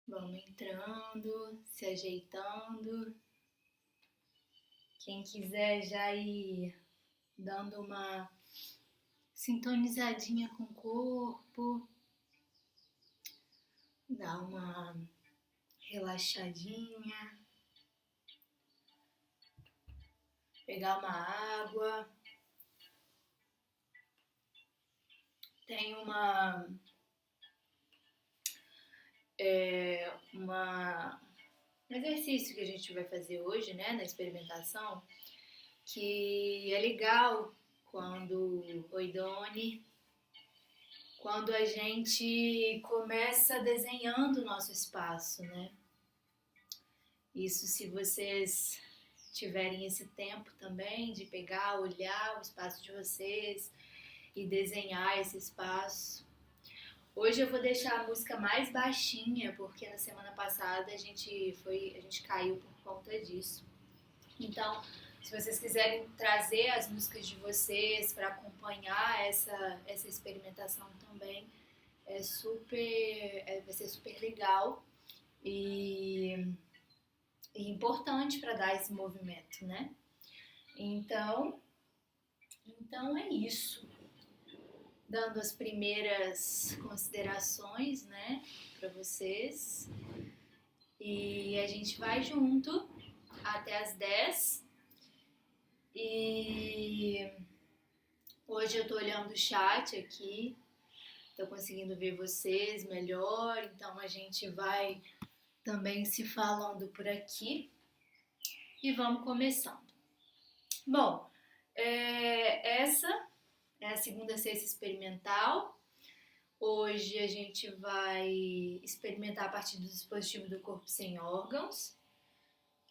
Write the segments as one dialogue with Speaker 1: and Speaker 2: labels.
Speaker 1: Vamos entrando, se ajeitando. Quem quiser já ir dando uma sintonizadinha com o corpo, dá uma relaxadinha, pegar uma água. Tem um exercício que a gente vai fazer hoje, né, na experimentação, que é legal quando a gente começa desenhando o nosso espaço, né? Isso, se vocês tiverem esse tempo também de pegar, olhar o espaço de vocês e desenhar esse espaço. Hoje eu vou deixar a música mais baixinha, porque na semana passada a gente caiu por conta disso. Então, se vocês quiserem trazer as músicas de vocês para acompanhar essa experimentação também, vai ser super legal e importante para dar esse movimento, né? Então é isso. Dando as primeiras considerações, né, para vocês. E a gente vai junto até as 10. E hoje eu tô olhando o chat aqui, tô conseguindo ver vocês melhor, então a gente vai também se falando por aqui e vamos começando. Bom, essa é a segunda sexta experimental. Hoje a gente vai experimentar a partir do dispositivo do corpo sem órgãos.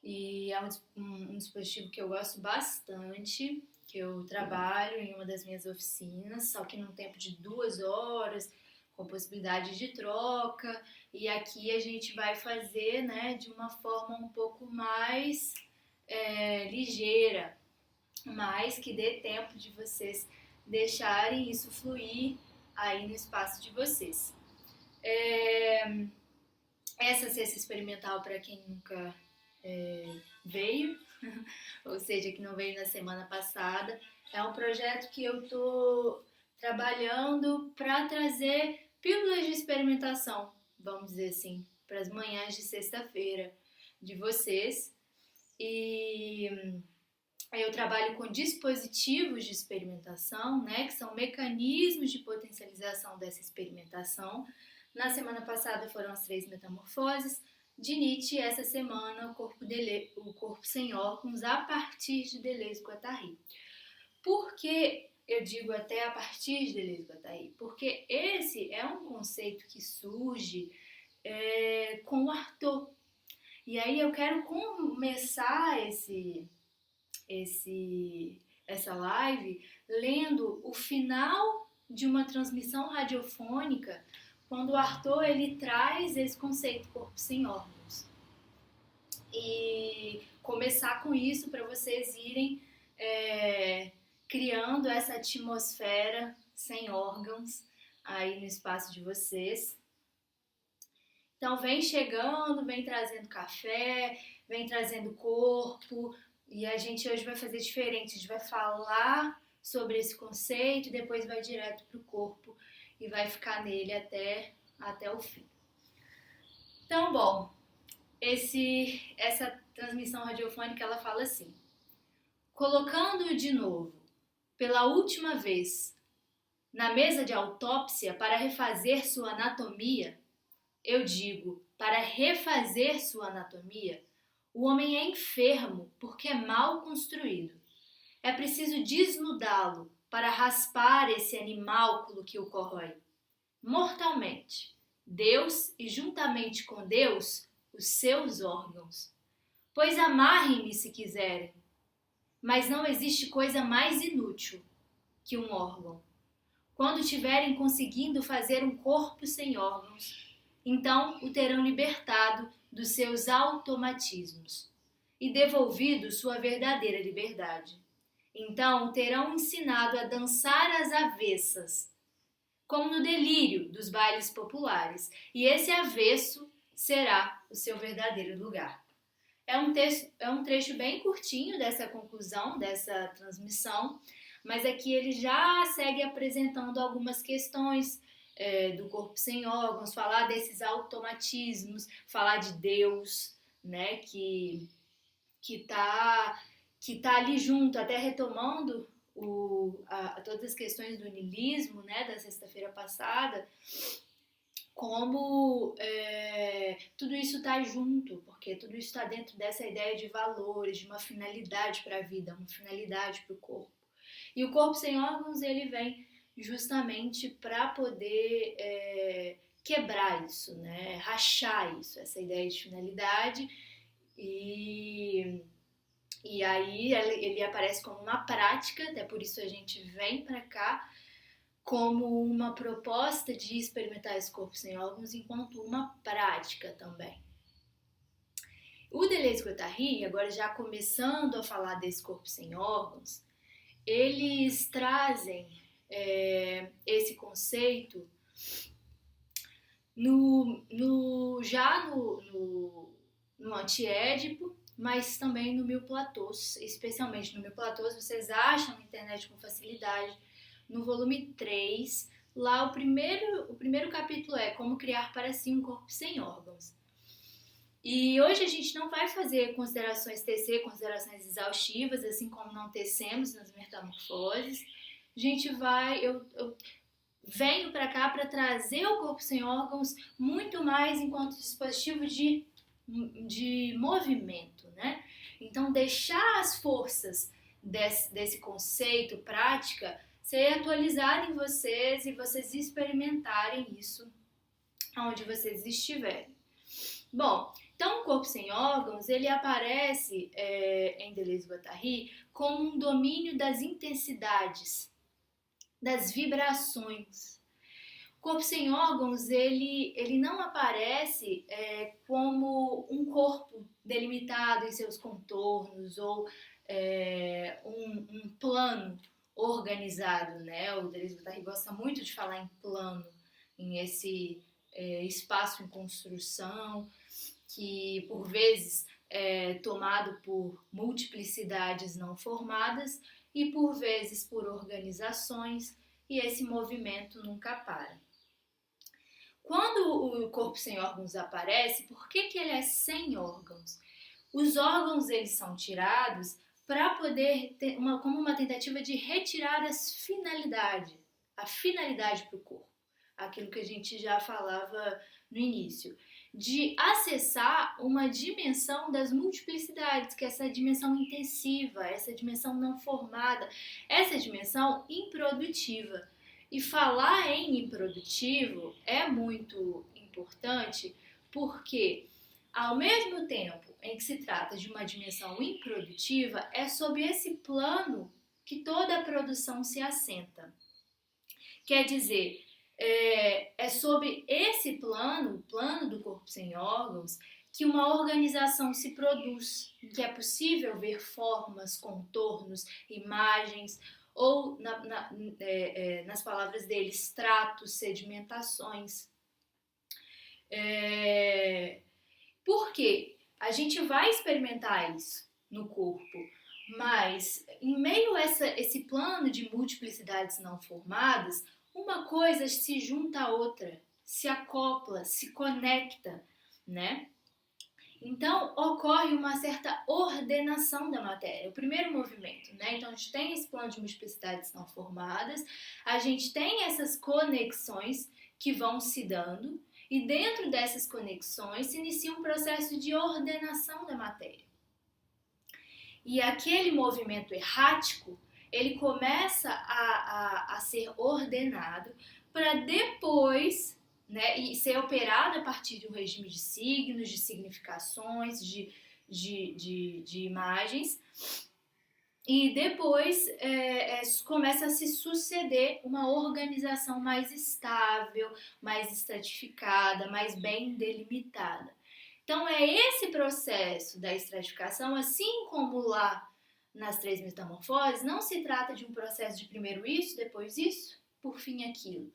Speaker 1: E é um dispositivo que eu gosto bastante, que eu trabalho em uma das minhas oficinas, só que num tempo de 2 horas, com possibilidade de troca. E aqui a gente vai fazer, né, de uma forma um pouco mais ligeira, mas que dê tempo de vocês deixarem isso fluir aí no espaço de vocês. Essa sexta experimental, para quem nunca veio, ou seja, que não veio na semana passada, é um projeto que eu tô trabalhando para trazer pílulas de experimentação, vamos dizer assim, para as manhãs de sexta-feira de vocês. E eu trabalho com dispositivos de experimentação, né, que são mecanismos de potencialização dessa experimentação. Na semana passada foram as 3 metamorfoses de Nietzsche, essa semana o corpo sem órgãos a partir de Deleuze-Guattari. Por que eu digo até a partir de Deleuze-Guattari? Porque esse é um conceito que surge com o Artaud. E aí eu quero começar essa live lendo o final de uma transmissão radiofônica, quando o Artaud ele traz esse conceito corpo sem órgãos. E começar com isso para vocês irem criando essa atmosfera sem órgãos aí no espaço de vocês. Então vem chegando, vem trazendo café, vem trazendo corpo. E a gente hoje vai fazer diferente, a gente vai falar sobre esse conceito e depois vai direto para o corpo e vai ficar nele até o fim. Então, bom, essa transmissão radiofônica ela fala assim: colocando-o de novo, pela última vez, na mesa de autópsia para refazer sua anatomia, eu digo, para refazer sua anatomia, o homem é enfermo porque é mal construído. É preciso desnudá-lo para raspar esse animálculo que o corrói. Mortalmente, Deus e juntamente com Deus, os seus órgãos. Pois amarrem-me se quiserem, mas não existe coisa mais inútil que um órgão. Quando tiverem conseguindo fazer um corpo sem órgãos, então o terão libertado dos seus automatismos e devolvido sua verdadeira liberdade. Então o terão ensinado a dançar às avessas, como no delírio dos bailes populares, e esse avesso será o seu verdadeiro lugar. É um trecho bem curtinho dessa conclusão, dessa transmissão, mas aqui ele já segue apresentando algumas questões do corpo sem órgãos, falar desses automatismos, falar de Deus, né, que tá ali junto, até retomando todas as questões do niilismo, né, da sexta-feira passada, como tudo isso está junto, porque tudo isso está dentro dessa ideia de valores, de uma finalidade para a vida, uma finalidade para o corpo. E o corpo sem órgãos, ele vem justamente para poder quebrar isso, né? Rachar isso, essa ideia de finalidade. E aí ele aparece como uma prática, até por isso a gente vem para cá, como uma proposta de experimentar esse corpo sem órgãos enquanto uma prática também. O Deleuze-Guattari, agora já começando a falar desse corpo sem órgãos, eles trazem esse conceito já no Anti-Édipo, mas também no Mil Platôs, especialmente no Mil Platôs, vocês acham na internet com facilidade. No volume 3, lá o primeiro capítulo é Como Criar para Si um Corpo Sem Órgãos. E hoje a gente não vai fazer considerações exaustivas, assim como não tecemos nas metamorfoses. A gente eu venho para cá para trazer o corpo sem órgãos muito mais enquanto dispositivo de movimento, né? Então, deixar as forças desse conceito, prática, ser atualizado em vocês e vocês experimentarem isso onde vocês estiverem. Bom, então o corpo sem órgãos, ele aparece em Deleuze-Guattari como um domínio das intensidades, das vibrações. O corpo sem órgãos, ele não aparece como um corpo delimitado em seus contornos ou um plano organizado, né? O Deleuze-Guattari gosta muito de falar em plano, em esse espaço em construção, que por vezes é tomado por multiplicidades não formadas e por vezes por organizações, e esse movimento nunca para. Quando o corpo sem órgãos aparece, por que ele é sem órgãos? Os órgãos eles são tirados para poder ter como uma tentativa de retirar a finalidade para o corpo, aquilo que a gente já falava no início, de acessar uma dimensão das multiplicidades, que é essa dimensão intensiva, essa dimensão não formada, essa dimensão improdutiva. E falar em improdutivo é muito importante porque, ao mesmo tempo em que se trata de uma dimensão improdutiva, é sob esse plano que toda a produção se assenta. Quer dizer, é sobre esse plano, o plano do corpo sem órgãos, que uma organização se produz, em que é possível ver formas, contornos, imagens, ou, nas palavras dele, estratos, sedimentações. Por quê? A gente vai experimentar isso no corpo, mas em meio a esse plano de multiplicidades não formadas, uma coisa se junta à outra, se acopla, se conecta, né? Então, ocorre uma certa ordenação da matéria, o primeiro movimento, né? Então, a gente tem esse plano de multiplicidades não formadas, a gente tem essas conexões que vão se dando, e dentro dessas conexões se inicia um processo de ordenação da matéria. E aquele movimento errático, ele começa a ser ordenado para depois, né, e ser operado a partir de um regime de signos, de significações, de imagens, e depois começa a se suceder uma organização mais estável, mais estratificada, mais bem delimitada. Então é esse processo da estratificação, assim como lá nas três metamorfoses, não se trata de um processo de primeiro isso, depois isso, por fim aquilo.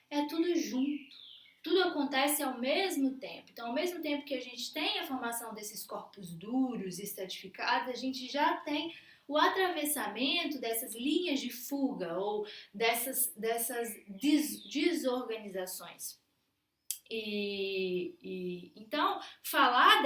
Speaker 1: É tudo junto. Tudo acontece ao mesmo tempo. Então, ao mesmo tempo que a gente tem a formação desses corpos duros, estratificados, a gente já tem o atravessamento dessas linhas de fuga ou dessas desorganizações. Então, falar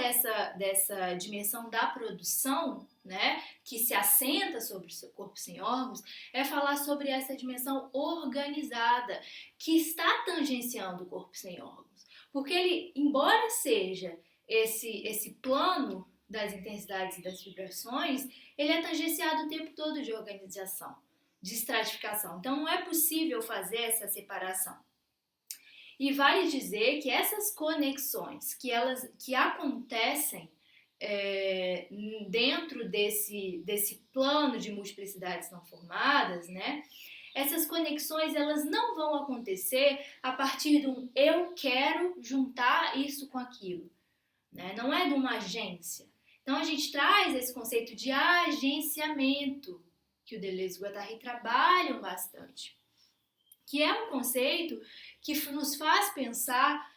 Speaker 1: dessa dimensão da produção, né, que se assenta sobre o seu corpo sem órgãos, é falar sobre essa dimensão organizada que está tangenciando o corpo sem órgãos. Porque ele, embora seja esse plano das intensidades e das vibrações, ele é tangenciado o tempo todo de organização, de estratificação. Então, não é possível fazer essa separação. E vale dizer que essas conexões que acontecem dentro desse plano de multiplicidades não formadas, né? Essas conexões elas não vão acontecer a partir de um eu quero juntar isso com aquilo, né? Não é de uma agência. Então a gente traz esse conceito de agenciamento que o Deleuze e o Guattari trabalham bastante, que é um conceito que nos faz pensar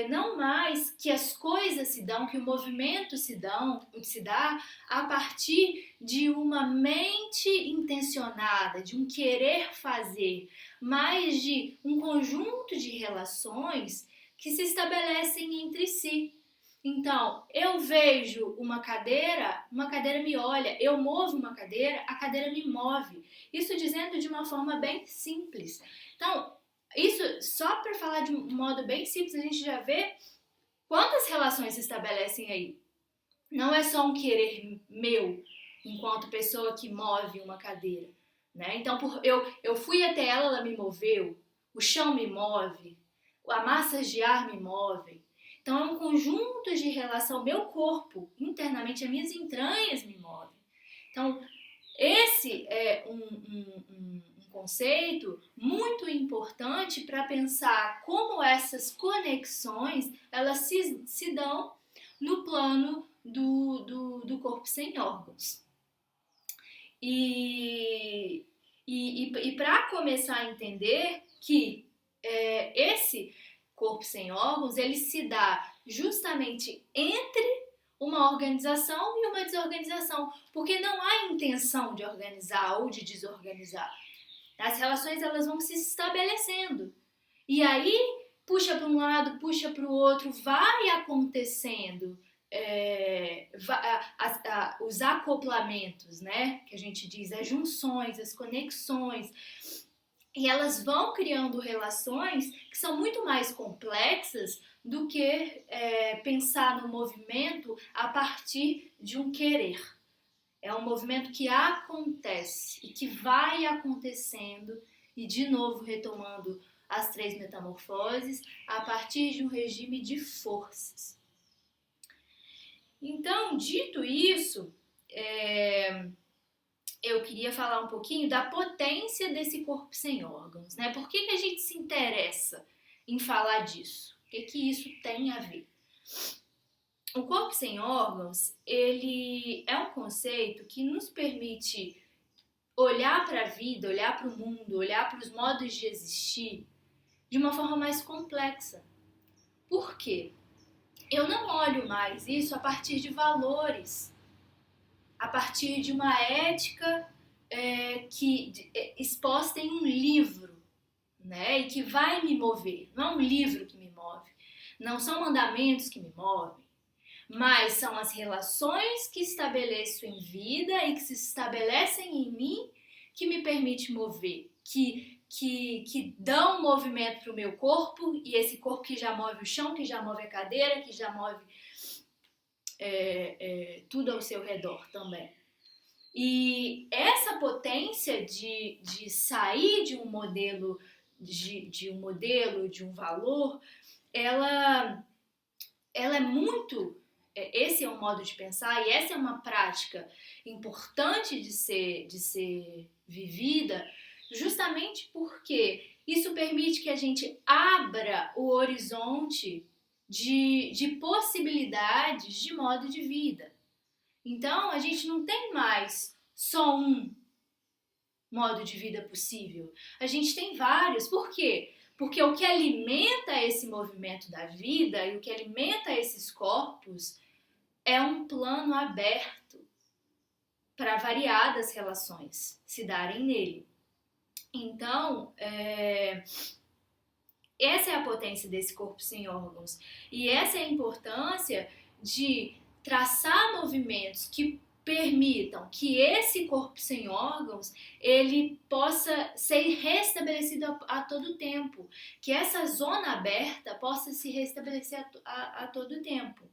Speaker 1: não mais que as coisas se dão, que o movimento se dá a partir de uma mente intencionada, de um querer fazer, mas de um conjunto de relações que se estabelecem entre si. Então, eu vejo uma cadeira me olha, eu movo uma cadeira, a cadeira me move. Isso dizendo de uma forma bem simples. Então, isso só para falar de um modo bem simples, a gente já vê quantas relações se estabelecem aí. Não é só um querer meu, enquanto pessoa que move uma cadeira, né? Então, eu fui até ela, ela me moveu, o chão me move, a massa de ar me move. Então, é um conjunto de relação, meu corpo, internamente, as minhas entranhas me movem. Então, esse é um conceito muito importante para pensar como essas conexões elas se dão no plano do corpo sem órgãos. E para começar a entender que esse corpo sem órgãos ele se dá justamente entre uma organização e uma desorganização, porque não há intenção de organizar ou de desorganizar. As relações elas vão se estabelecendo. E aí, puxa para um lado, puxa para o outro, vai acontecendo os acoplamentos, né? Que a gente diz, as junções, as conexões. E elas vão criando relações que são muito mais complexas do que pensar no movimento a partir de um querer. É um movimento que acontece e que vai acontecendo e de novo retomando as 3 metamorfoses a partir de um regime de forças. Então, dito isso, eu queria falar um pouquinho da potência desse corpo sem órgãos, né? Por que a gente se interessa em falar disso? O que isso tem a ver? O corpo sem órgãos, ele é um conceito que nos permite olhar para a vida, olhar para o mundo, olhar para os modos de existir de uma forma mais complexa. Por quê? Eu não olho mais isso a partir de valores, a partir de uma ética exposta em um livro, né? E que vai me mover. Não é um livro que me move, não são mandamentos que me movem, mas são as relações que estabeleço em vida e que se estabelecem em mim que me permite mover, que dão movimento para o meu corpo, e esse corpo que já move o chão, que já move a cadeira, que já move tudo ao seu redor também. E essa potência de sair de um modelo, de um valor, ela é muito... Esse é um modo de pensar e essa é uma prática importante de ser vivida, justamente porque isso permite que a gente abra o horizonte de possibilidades de modo de vida. Então, a gente não tem mais só um modo de vida possível. A gente tem vários. Por quê? Porque o que alimenta esse movimento da vida e o que alimenta esses corpos é um plano aberto para variadas relações se darem nele. Então, essa é a potência desse corpo sem órgãos. E essa é a importância de traçar movimentos que permitam que esse corpo sem órgãos ele possa ser restabelecido a todo tempo, que essa zona aberta possa se restabelecer a todo tempo.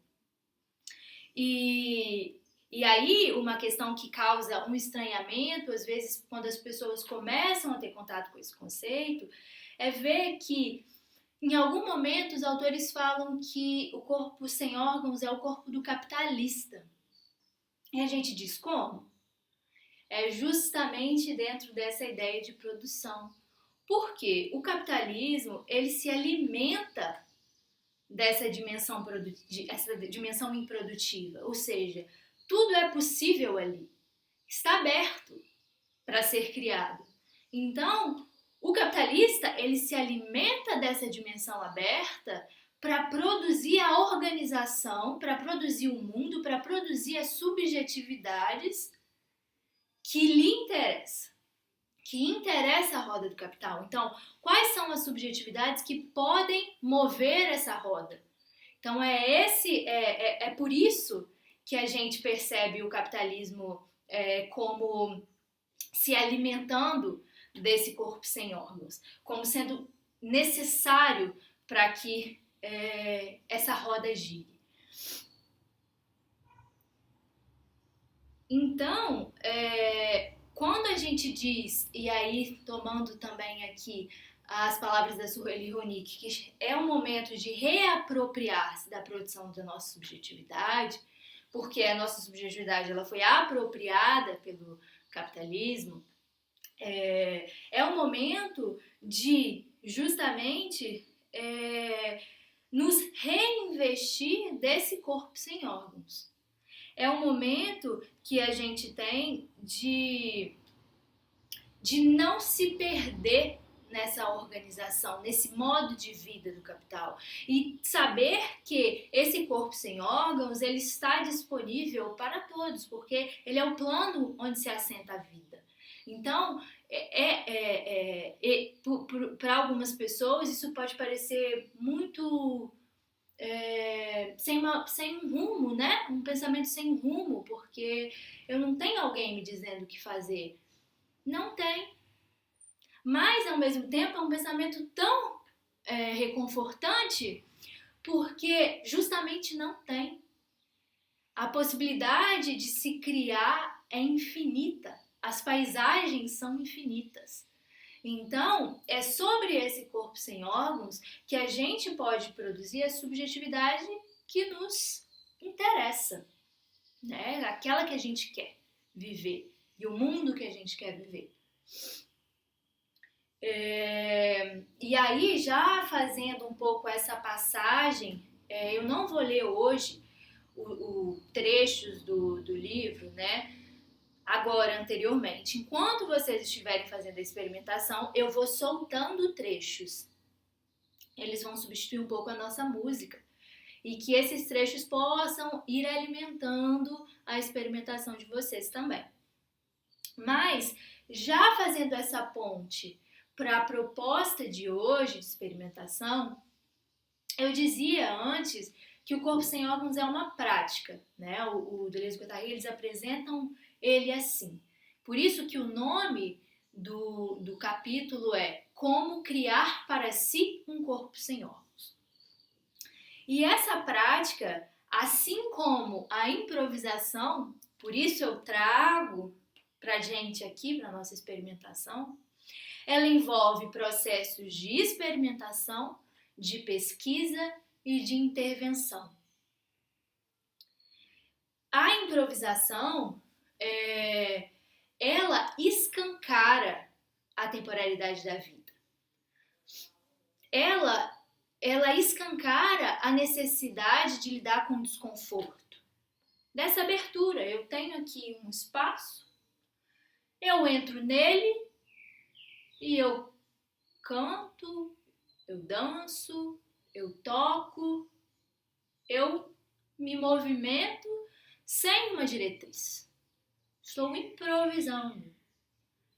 Speaker 1: E aí, uma questão que causa um estranhamento, às vezes, quando as pessoas começam a ter contato com esse conceito, é ver que, em algum momento, os autores falam que o corpo sem órgãos é o corpo do capitalista. E a gente diz como? É justamente dentro dessa ideia de produção. Porque o capitalismo, ele se alimenta dessa dimensão, essa dimensão improdutiva. Ou seja, tudo é possível ali. Está aberto para ser criado. Então, o capitalista, ele se alimenta dessa dimensão aberta para produzir a organização, para produzir o mundo, para produzir as subjetividades que lhe interessam, que interessa a roda do capital. Então, quais são as subjetividades que podem mover essa roda? Então, é por isso que a gente percebe o capitalismo como se alimentando desse corpo sem órgãos, como sendo necessário para que essa roda gire. Então, quando a gente diz, e aí tomando também aqui as palavras da Sueli Ronick, que é um momento de reapropriar-se da produção da nossa subjetividade, porque a nossa subjetividade ela foi apropriada pelo capitalismo, é um momento de justamente nos reinvestir desse corpo sem órgãos. É um momento que a gente tem de não se perder nessa organização, nesse modo de vida do capital. E saber que esse corpo sem órgãos, ele está disponível para todos, porque ele é o plano onde se assenta a vida. Então, para algumas pessoas, isso pode parecer muito sem um rumo, né? Um pensamento sem rumo, porque eu não tenho alguém me dizendo o que fazer. Não tem. Mas, ao mesmo tempo, é um pensamento tão reconfortante, porque justamente não tem. A possibilidade de se criar é infinita. As paisagens são infinitas. Então, é sobre esse corpo sem órgãos que a gente pode produzir a subjetividade que nos interessa, né? Aquela que a gente quer viver e o mundo que a gente quer viver. E aí, já fazendo um pouco essa passagem, eu não vou ler hoje o trechos do livro, né? Agora, anteriormente, enquanto vocês estiverem fazendo a experimentação, eu vou soltando trechos. Eles vão substituir um pouco a nossa música. E que esses trechos possam ir alimentando a experimentação de vocês também. Mas, já fazendo essa ponte para a proposta de hoje de experimentação, eu dizia antes que o corpo sem órgãos é uma prática, né? O Deleuze e Guattari, eles apresentam ele assim. Por isso que o nome do capítulo é Como Criar para Si um Corpo Sem Órgãos. E essa prática, assim como a improvisação, por isso eu trago para a gente aqui, para a nossa experimentação, ela envolve processos de experimentação, de pesquisa e de intervenção. A improvisação, ela escancara a temporalidade da vida. Ela escancara a necessidade de lidar com o desconforto. Dessa abertura, eu tenho aqui um espaço, eu entro nele e eu canto, eu danço, eu toco, eu me movimento sem uma diretriz. Estou improvisando.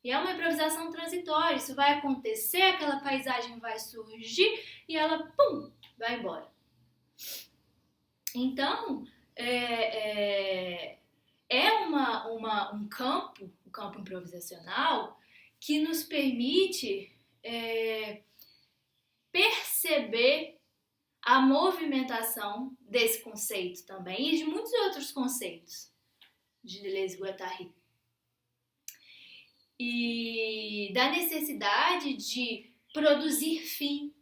Speaker 1: E é uma improvisação transitória. Isso vai acontecer, aquela paisagem vai surgir e ela, pum, vai embora. Então, um campo, o campo improvisacional, que nos permite perceber a movimentação desse conceito também e de muitos outros conceitos de Deleuze e Guattari. E da necessidade de produzir fim,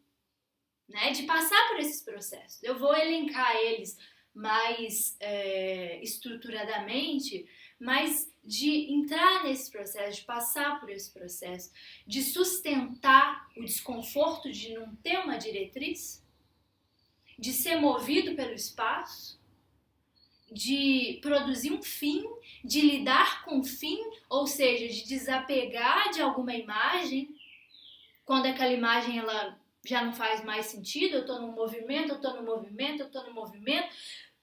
Speaker 1: né? De passar por esses processos. Eu vou elencar eles mais estruturadamente, mas de entrar nesse processo, de passar por esse processo, de sustentar o desconforto de não ter uma diretriz, de ser movido pelo espaço, de produzir um fim, de lidar com o fim, ou seja, de desapegar de alguma imagem, quando aquela imagem ela já não faz mais sentido, eu tô no movimento,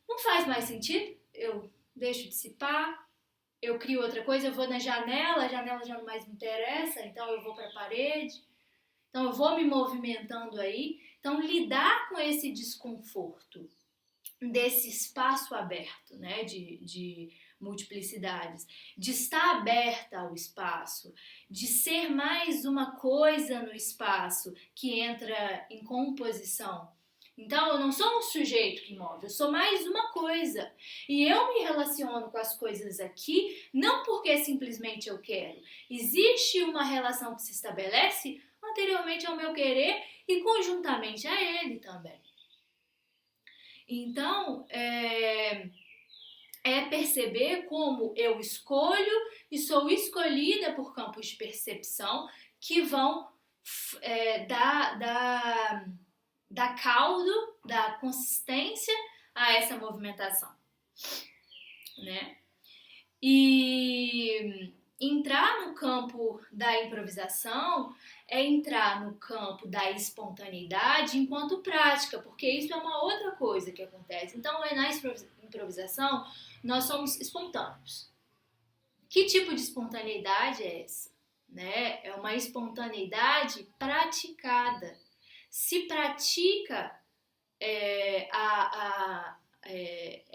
Speaker 1: não faz mais sentido, eu deixo dissipar, eu crio outra coisa, eu vou na janela, a janela já não mais me interessa, então eu vou para a parede, então eu vou me movimentando aí. Então, lidar com esse desconforto desse espaço aberto, né, de multiplicidades, de estar aberta ao espaço, de ser mais uma coisa no espaço que entra em composição. Então, eu não sou um sujeito que move, eu sou mais uma coisa. E eu me relaciono com as coisas aqui, não porque simplesmente eu quero. Existe uma relação que se estabelece anteriormente ao meu querer e conjuntamente a ele também. Então, é perceber como eu escolho e sou escolhida por campos de percepção que vão dar caldo, dar consistência a essa movimentação, né? E entrar no campo da improvisação é entrar no campo da espontaneidade enquanto prática, porque isso é uma outra coisa que acontece. Então, na improvisação, nós somos espontâneos. Que tipo de espontaneidade é essa? Né? É uma espontaneidade praticada. Se pratica é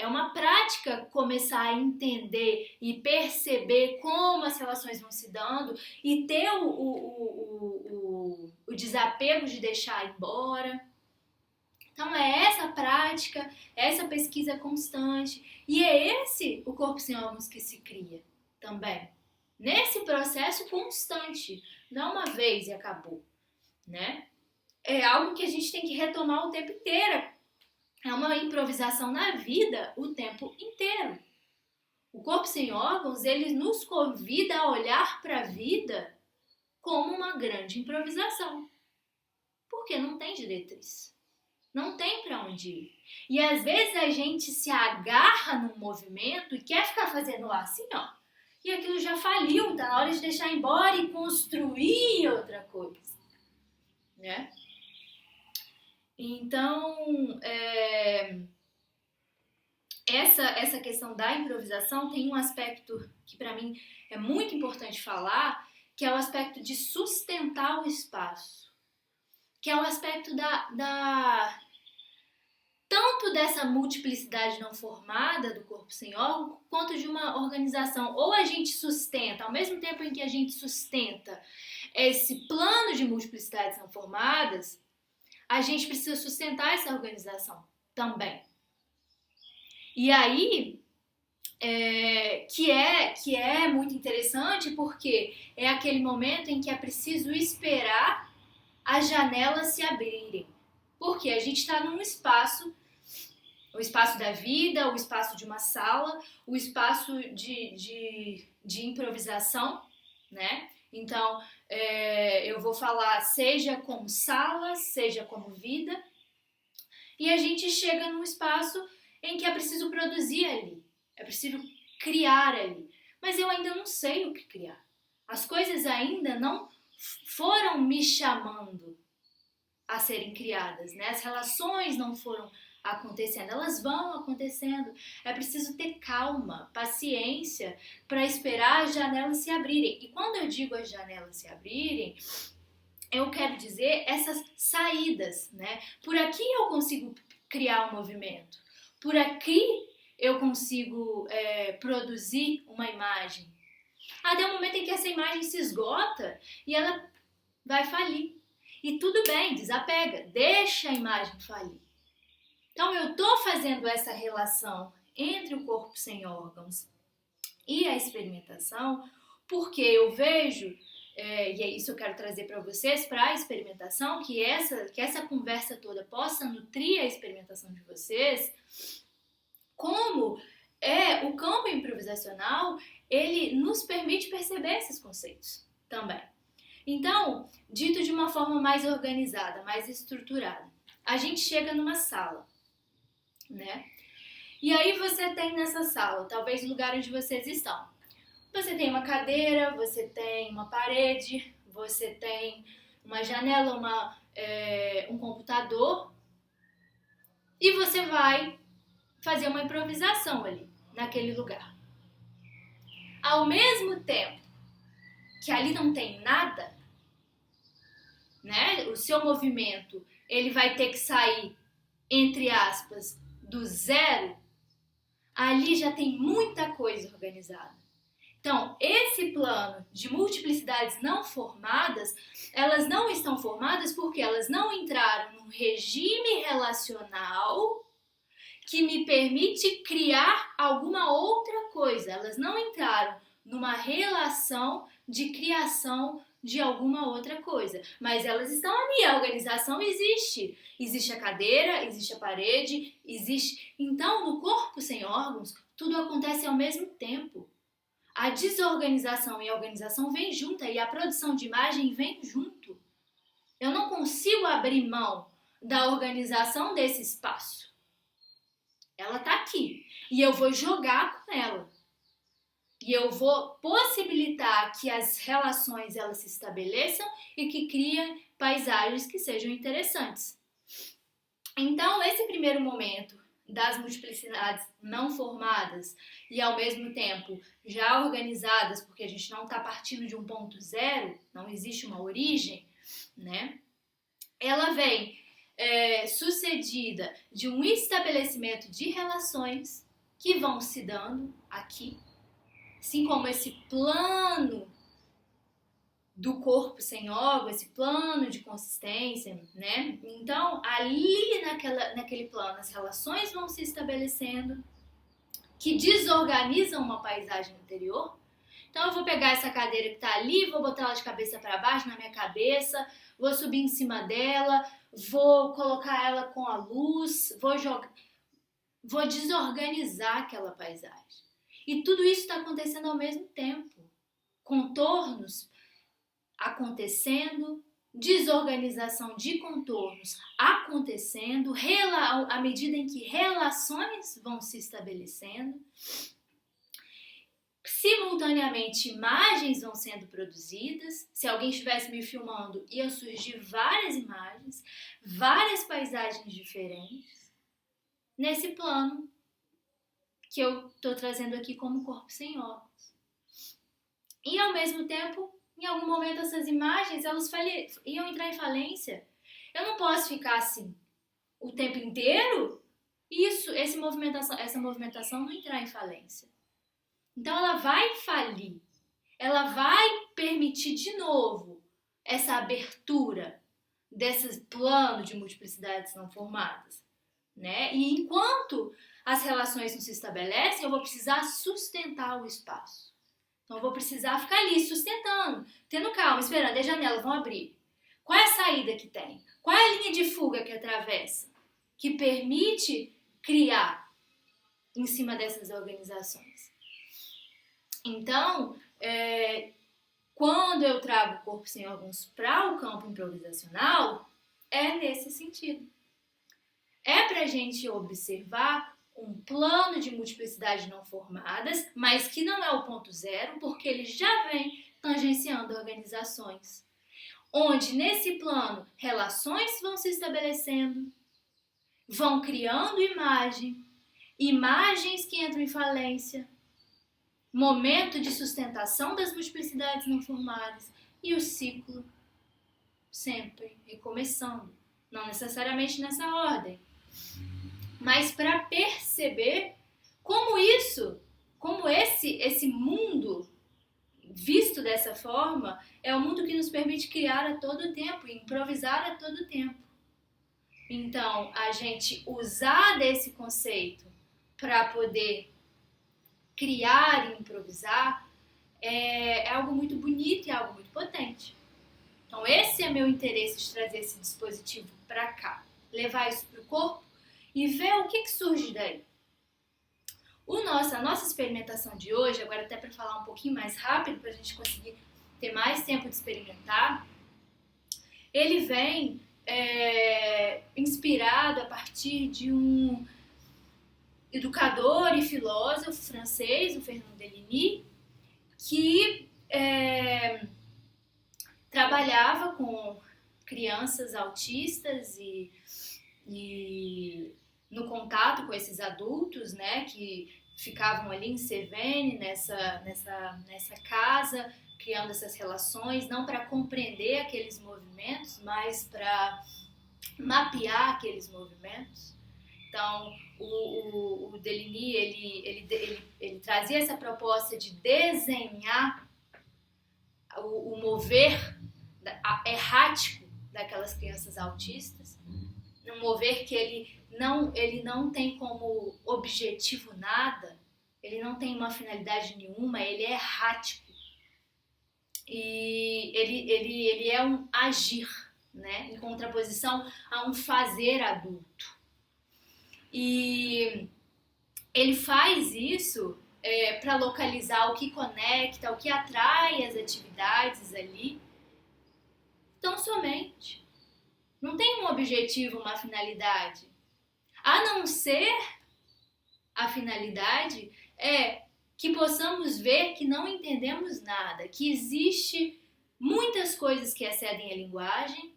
Speaker 1: uma prática começar a entender e perceber como as relações vão se dando e ter o desapego de deixar embora. Então é essa prática, essa pesquisa constante e é esse o corpo sem órgãos que se cria também. Nesse processo constante, não uma vez e acabou, né? É algo que a gente tem que retomar o tempo inteiro. É uma improvisação na vida o tempo inteiro. O corpo sem órgãos, ele nos convida a olhar para a vida como uma grande improvisação. Porque não tem diretriz. Não tem para onde ir. E às vezes a gente se agarra num movimento e quer ficar fazendo lá assim, ó. E aquilo já faliu, tá na hora de deixar embora e construir outra coisa. Né? Então, essa questão da improvisação tem um aspecto que para mim é muito importante falar, que é o aspecto de sustentar o espaço, que é o aspecto tanto dessa multiplicidade não formada do corpo sem órgão, quanto de uma organização. Ou a gente sustenta, ao mesmo tempo em que a gente sustenta esse plano de multiplicidades não formadas, a gente precisa sustentar essa organização também. E aí, que é muito interessante porque é aquele momento em que é preciso esperar as janelas se abrirem. Porque a gente está num espaço, o espaço da vida, o espaço de uma sala, o espaço de improvisação, né? Então, eu vou falar seja como sala, seja como vida, e a gente chega num espaço em que é preciso produzir ali, é preciso criar ali, mas eu ainda não sei o que criar. As coisas ainda não foram me chamando. a serem criadas, né? As relações não foram acontecendo, elas vão acontecendo. É preciso ter calma, paciência para esperar as janelas se abrirem. E quando eu digo as janelas se abrirem, eu quero dizer essas saídas, né? Por aqui eu consigo criar um movimento, por aqui eu consigo produzir uma imagem. Até o momento em que essa imagem se esgota e ela vai falir. E tudo bem, desapega, deixa a imagem falir. Então eu estou fazendo essa relação entre o corpo sem órgãos e a experimentação porque eu vejo, e é isso que eu quero trazer para vocês, para a experimentação, que essa conversa toda possa nutrir a experimentação de vocês, como o campo improvisacional, ele nos permite perceber esses conceitos também. Então, dito de uma forma mais organizada, mais estruturada, a gente chega numa sala, né? E aí você tem nessa sala, talvez o lugar onde vocês estão. Você tem uma cadeira, você tem uma parede, você tem uma janela, um computador, e você vai fazer uma improvisação ali, naquele lugar. Ao mesmo tempo que ali não tem nada, né? O seu movimento, ele vai ter que sair, entre aspas, do zero. Ali já tem muita coisa organizada. Então, esse plano de multiplicidades não formadas, elas não estão formadas porque elas não entraram num regime relacional que me permite criar alguma outra coisa. Elas não entraram numa relação de criação de alguma outra coisa. Mas elas estão ali, a organização existe. Existe a cadeira, existe a parede, existe... Então, no corpo sem órgãos, tudo acontece ao mesmo tempo. A desorganização e a organização vêm juntas e a produção de imagem vem junto. Eu não consigo abrir mão da organização desse espaço. Ela está aqui e eu vou jogar com ela. E eu vou possibilitar que as relações elas se estabeleçam e que criem paisagens que sejam interessantes. Então, esse primeiro momento das multiplicidades não formadas e ao mesmo tempo já organizadas, porque a gente não está partindo de um ponto zero, não existe uma origem, né? Ela vem sucedida de um estabelecimento de relações que vão se dando aqui, assim como esse plano do corpo sem órgão, esse plano de consistência, né? Então, ali naquele plano, as relações vão se estabelecendo que desorganizam uma paisagem interior. Então, eu vou pegar essa cadeira que está ali, vou botar ela de cabeça para baixo na minha cabeça, vou subir em cima dela, vou colocar ela com a luz, vou desorganizar aquela paisagem. E tudo isso está acontecendo ao mesmo tempo. Contornos acontecendo, desorganização de contornos acontecendo, à medida em que relações vão se estabelecendo, simultaneamente imagens vão sendo produzidas. Se alguém estivesse me filmando, ia surgir várias imagens, várias paisagens diferentes, nesse plano que eu estou trazendo aqui como corpo sem órgãos. E ao mesmo tempo, em algum momento essas imagens elas iam entrar em falência. Eu não posso ficar assim o tempo inteiro e essa movimentação não entrar em falência. Então ela vai falir, ela vai permitir de novo essa abertura desse plano de multiplicidades não formadas, né? E enquanto as relações não se estabelecem, eu vou precisar sustentar o espaço. Então, eu vou precisar ficar ali sustentando, tendo calma, esperando. As janelas vão abrir. Qual é a saída que tem? Qual é a linha de fuga que atravessa? Que permite criar em cima dessas organizações. Então, quando eu trago o corpo sem órgãos para o campo improvisacional, é nesse sentido. É para a gente observar um plano de multiplicidade não formadas, mas que não é o ponto zero, porque ele já vem tangenciando organizações. onde nesse plano relações vão se estabelecendo, vão criando imagens que entram em falência, momento de sustentação das multiplicidades não formadas e o ciclo sempre recomeçando, não necessariamente nessa ordem, mas para perceber como esse mundo visto dessa forma é o mundo que nos permite criar a todo tempo, improvisar a todo tempo. Então, a gente usar desse conceito para poder criar e improvisar é algo muito bonito e algo muito potente. Então, esse é meu interesse de trazer esse dispositivo para cá, levar isso para o corpo e ver o que surge daí. A nossa experimentação de hoje, agora até para falar um pouquinho mais rápido, para a gente conseguir ter mais tempo de experimentar, ele vem inspirado a partir de um educador e filósofo francês, o Fernand Deligny, que trabalhava com crianças autistas e no contato com esses adultos, né, que ficavam ali em Cévennes, nessa casa, criando essas relações, não para compreender aqueles movimentos, mas para mapear aqueles movimentos. Então, o Deligny, ele trazia essa proposta de desenhar o mover errático daquelas crianças autistas, um mover que ele não tem como objetivo nada, ele não tem uma finalidade nenhuma, ele é errático. E ele é um agir, né, em contraposição a um fazer adulto. E ele faz isso para localizar o que conecta, o que atrai as atividades ali. Tão somente. Não tem um objetivo, uma finalidade. A não ser a finalidade que possamos ver que não entendemos nada, que existe muitas coisas que excedem a linguagem,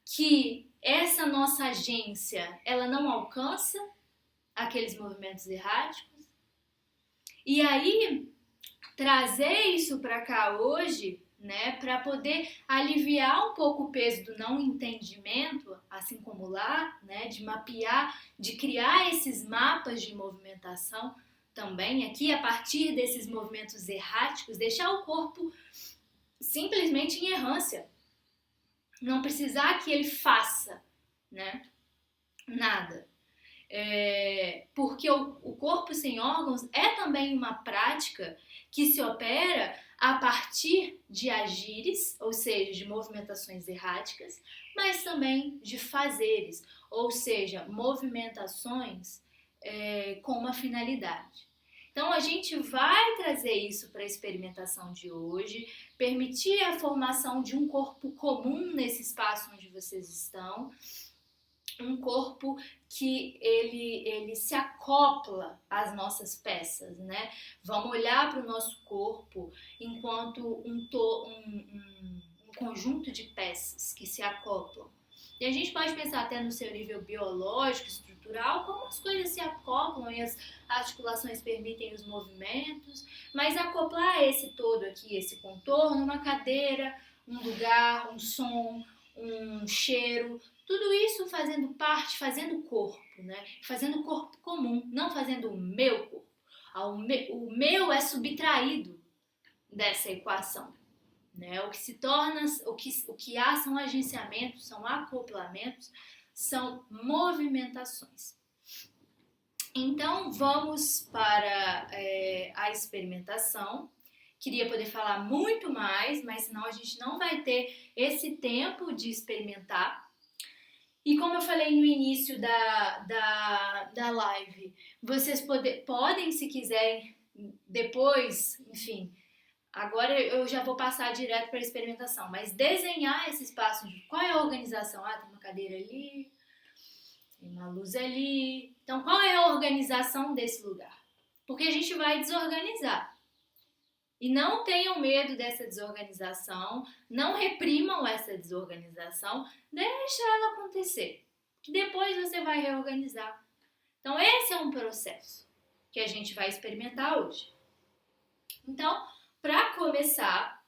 Speaker 1: que essa nossa agência, ela não alcança aqueles movimentos erráticos. E aí, trazer isso para cá hoje, né, para poder aliviar um pouco o peso do não entendimento, assim como lá, né, de mapear, de criar esses mapas de movimentação também aqui a partir desses movimentos erráticos, deixar o corpo simplesmente em errância, não precisar que ele faça, né, nada. Porque o corpo sem órgãos é também uma prática que se opera a partir de agires, ou seja, de movimentações erráticas, mas também de fazeres, ou seja, movimentações com uma finalidade. Então a gente vai trazer isso para a experimentação de hoje, permitir a formação de um corpo comum nesse espaço onde vocês estão, um corpo que ele se acopla às nossas peças, né? Vamos olhar para o nosso corpo enquanto um conjunto de peças que se acoplam. E a gente pode pensar até no seu nível biológico, estrutural, como as coisas se acoplam e as articulações permitem os movimentos, mas acoplar esse todo aqui, esse contorno, uma cadeira, um lugar, um som, um cheiro, tudo isso fazendo parte, fazendo corpo, né? Fazendo corpo comum, não fazendo o meu corpo. O meu é subtraído dessa equação, né? O que se torna, o que há são agenciamentos, são acoplamentos, são movimentações. Então vamos para a experimentação. Queria poder falar muito mais, mas senão a gente não vai ter esse tempo de experimentar. E como eu falei no início da live, vocês podem, se quiserem, depois, enfim, agora eu já vou passar direto para a experimentação, mas desenhar esse espaço de qual é a organização. Tem uma cadeira ali, tem uma luz ali. Então, qual é a organização desse lugar? Porque a gente vai desorganizar. E não tenham medo dessa desorganização, não reprimam essa desorganização, deixa ela acontecer, que depois você vai reorganizar. Então esse é um processo que a gente vai experimentar hoje. Então, para começar,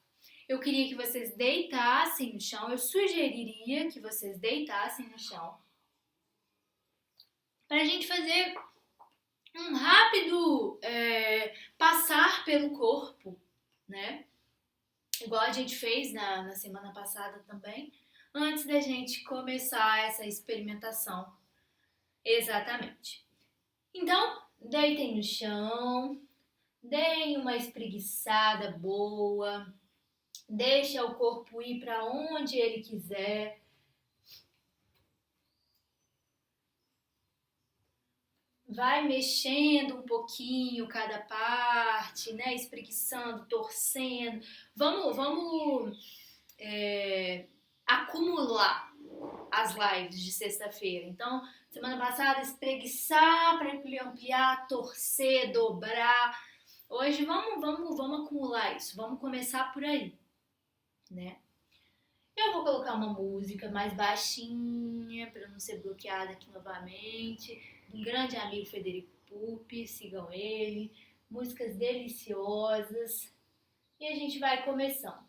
Speaker 1: eu queria que vocês deitassem no chão, eu sugeriria que vocês deitassem no chão, para a gente fazer um rápido passar pelo corpo, né? Igual a gente fez na semana passada também, antes da gente começar essa experimentação. Exatamente. Então, deitem no chão, deem uma espreguiçada boa, deixa o corpo ir para onde ele quiser. Vai mexendo um pouquinho cada parte, né? Espreguiçando, torcendo. Vamos acumular as lives de sexta-feira. Então, semana passada, espreguiçar para ampliar, torcer, dobrar. Hoje vamos acumular isso. Vamos começar por aí, né? Eu vou colocar uma música mais baixinha para não ser bloqueada aqui novamente. Um grande amigo, Federico Pupi, sigam ele. Músicas deliciosas. E a gente vai começando.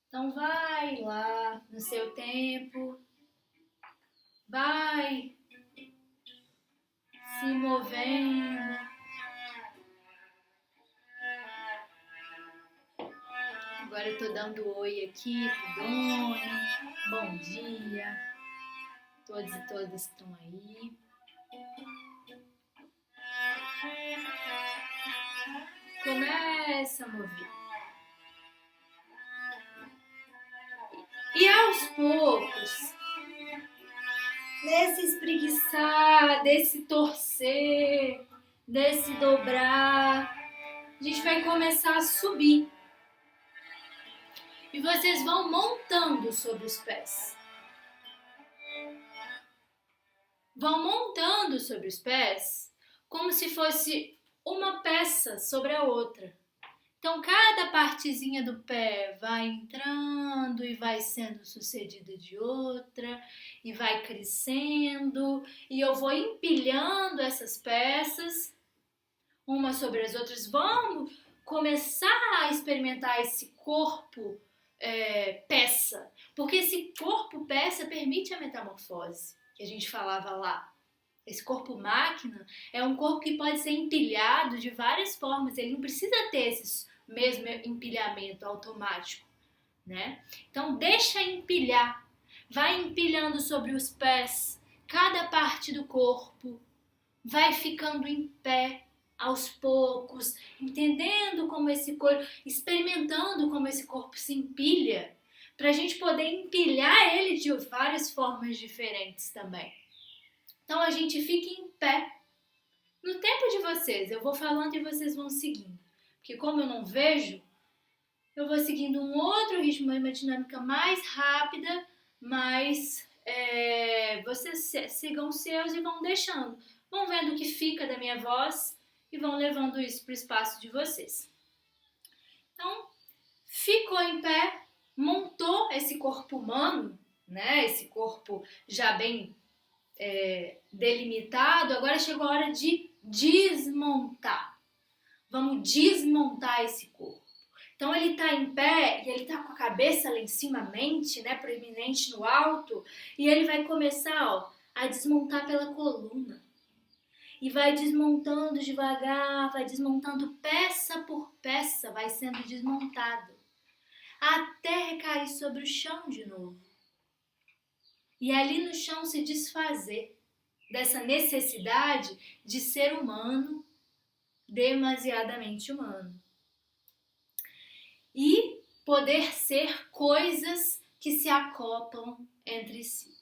Speaker 1: Então vai lá no seu tempo. Vai se movendo. Agora eu tô dando oi aqui pro Doni. Bom dia. Todos e todas que estão aí. Começa a mover. E aos poucos, desse espreguiçar, desse torcer, desse dobrar, a gente vai começar a subir. E vocês vão montando sobre os pés. Vão montando sobre os pés como se fosse uma peça sobre a outra. Então, cada partezinha do pé vai entrando e vai sendo sucedida de outra, e vai crescendo, e eu vou empilhando essas peças, umas sobre as outras. Vamos começar a experimentar esse corpo peça, porque esse corpo peça permite a metamorfose, que a gente falava lá. Esse corpo máquina é um corpo que pode ser empilhado de várias formas, ele não precisa ter esse mesmo empilhamento automático, né? Então deixa empilhar, vai empilhando sobre os pés, cada parte do corpo, vai ficando em pé aos poucos, entendendo como esse corpo, experimentando como esse corpo se empilha, para a gente poder empilhar ele de várias formas diferentes também. Então a gente fica em pé. No tempo de vocês, eu vou falando e vocês vão seguindo. Porque como eu não vejo, eu vou seguindo um outro ritmo, uma dinâmica mais rápida, mas vocês sigam os seus e vão deixando. Vão vendo o que fica da minha voz e vão levando isso para o espaço de vocês. Então, ficou em pé, montou esse corpo humano, né? Esse corpo já bem delimitado, agora chegou a hora de desmontar. Vamos desmontar esse corpo. Então ele está em pé e ele está com a cabeça lá em cima, a mente, né, proeminente no alto, e ele vai começar a desmontar pela coluna. E vai desmontando devagar, vai desmontando peça por peça, vai sendo desmontado, até recair sobre o chão de novo. E ali no chão se desfazer dessa necessidade de ser humano, demasiadamente humano. E poder ser coisas que se acoplam entre si.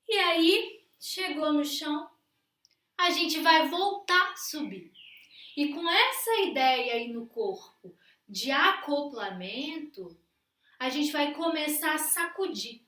Speaker 1: E aí, chegou no chão, a gente vai voltar a subir. E com essa ideia aí no corpo, de acoplamento, a gente vai começar a sacudir.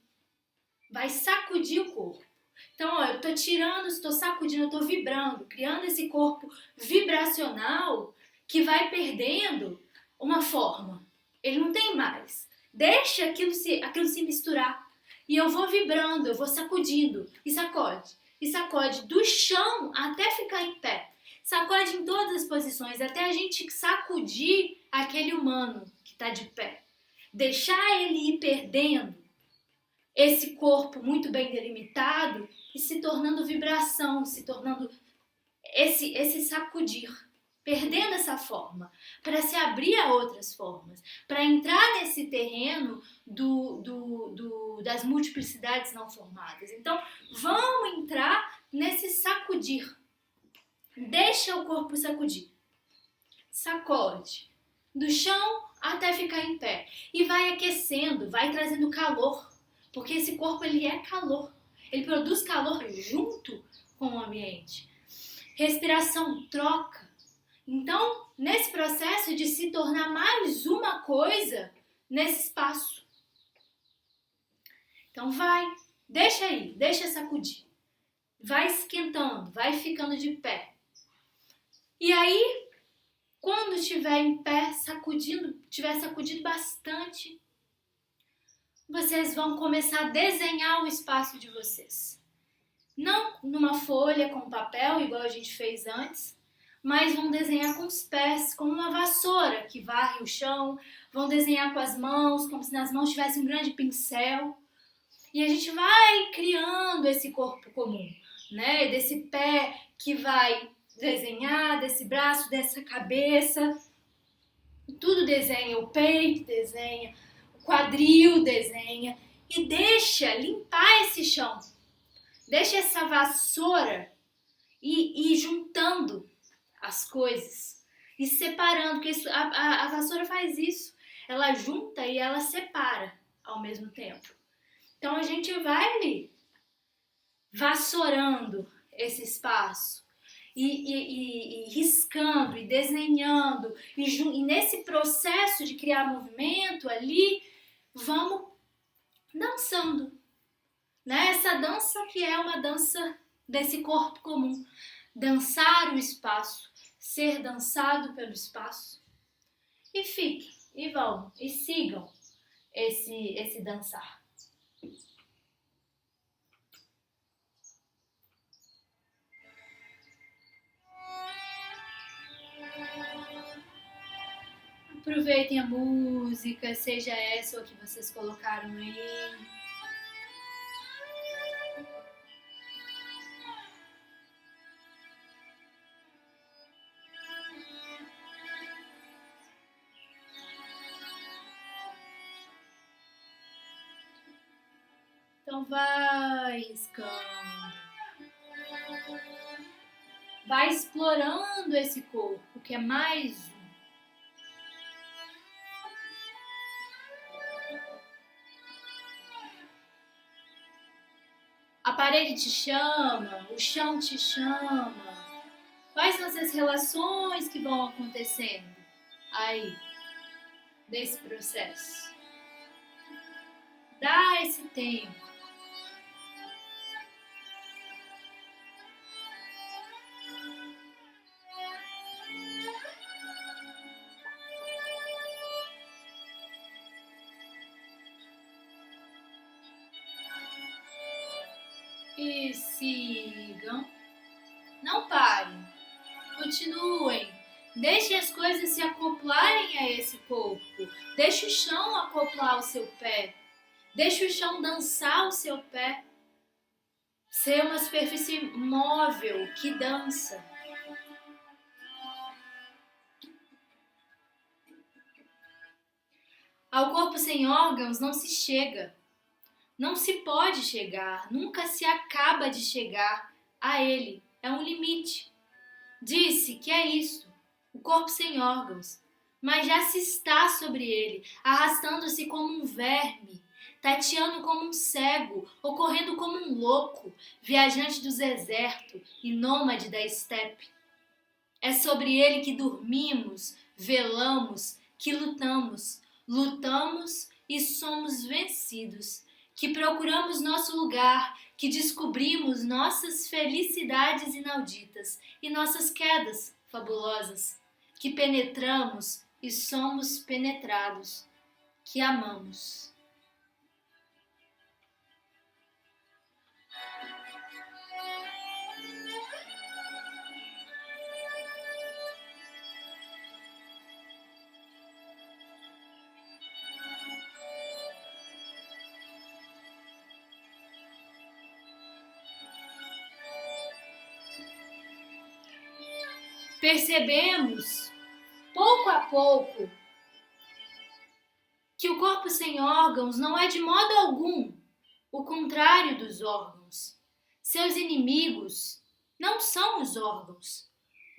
Speaker 1: Vai sacudir o corpo. Então, eu tô tirando, estou sacudindo, eu tô vibrando, criando esse corpo vibracional que vai perdendo uma forma. Ele não tem mais. Deixa aquilo se misturar. E eu vou vibrando, eu vou sacudindo. E sacode. E sacode do chão até ficar em pé. Sacode em todas as posições, até a gente sacudir aquele humano que está de pé. Deixar ele ir perdendo esse corpo muito bem delimitado e se tornando vibração, se tornando esse sacudir, perdendo essa forma, para se abrir a outras formas, para entrar nesse terreno das multiplicidades não formadas. Então, vamos entrar nesse sacudir. Deixa o corpo sacudir. Sacode. Do chão até ficar em pé. E vai aquecendo, vai trazendo calor. Porque esse corpo, ele é calor. Ele produz calor junto com o ambiente. Respiração, troca. Então, nesse processo de se tornar mais uma coisa nesse espaço. Então vai, deixa aí, deixa sacudir. Vai esquentando, vai ficando de pé. E aí, quando estiver em pé, tiver sacudido bastante, vocês vão começar a desenhar o espaço de vocês. Não numa folha com papel, igual a gente fez antes, mas vão desenhar com os pés, como uma vassoura que varre o chão, vão desenhar com as mãos, como se nas mãos tivesse um grande pincel. E a gente vai criando esse corpo comum, né? Desse pé que vai desenhar, desse braço, dessa cabeça. Tudo desenha, o peito desenha, o quadril desenha. E deixa limpar esse chão. Deixa essa vassoura ir juntando as coisas e separando, porque a vassoura faz isso. Ela junta e ela separa ao mesmo tempo. Então a gente vai ali vassourando esse espaço e riscando e desenhando e nesse processo de criar movimento ali, vamos dançando. Né? Essa dança que é uma dança desse corpo comum. Dançar o espaço, ser dançado pelo espaço. E fiquem, e vão, e sigam esse dançar. Aproveitem a música, seja essa ou a que vocês colocaram aí. Então vai riscando. Vai explorando esse corpo, que é mais um. A parede te chama, o chão te chama. Quais são essas relações que vão acontecendo aí, desse processo? Dá esse tempo. E sigam. Não parem. Continuem. Deixem as coisas se acoplarem a esse corpo. Deixe o chão acoplar o seu pé. Deixe o chão dançar o seu pé. Ser uma superfície móvel que dança. Ao corpo sem órgãos não se chega. Não se pode chegar, nunca se acaba de chegar a ele. É um limite. Disse que é isso, o corpo sem órgãos. Mas já se está sobre ele, arrastando-se como um verme, tateando como um cego, ou correndo como um louco, viajante do deserto e nômade da estepe. É sobre ele que dormimos, velamos, que lutamos e somos vencidos, que procuramos nosso lugar, que descobrimos nossas felicidades inauditas e nossas quedas fabulosas, que penetramos e somos penetrados, que amamos. Percebemos, pouco a pouco, que o corpo sem órgãos não é de modo algum o contrário dos órgãos. Seus inimigos não são os órgãos.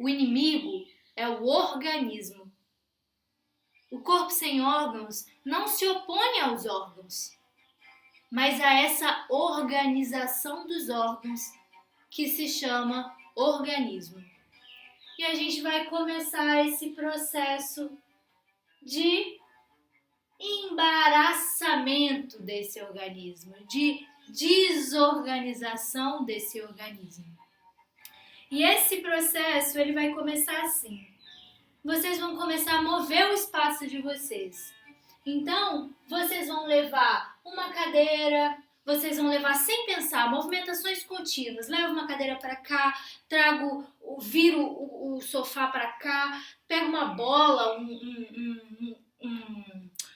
Speaker 1: O inimigo é o organismo. O corpo sem órgãos não se opõe aos órgãos, mas a essa organização dos órgãos que se chama organismo. E a gente vai começar esse processo de embaraçamento desse organismo, de desorganização desse organismo. E esse processo ele vai começar assim. Vocês vão começar a mover o espaço de vocês. Então, vocês vão levar uma cadeira, vocês vão levar sem pensar, movimentações contínuas. Levo uma cadeira para cá, viro o sofá para cá, pego uma bola, um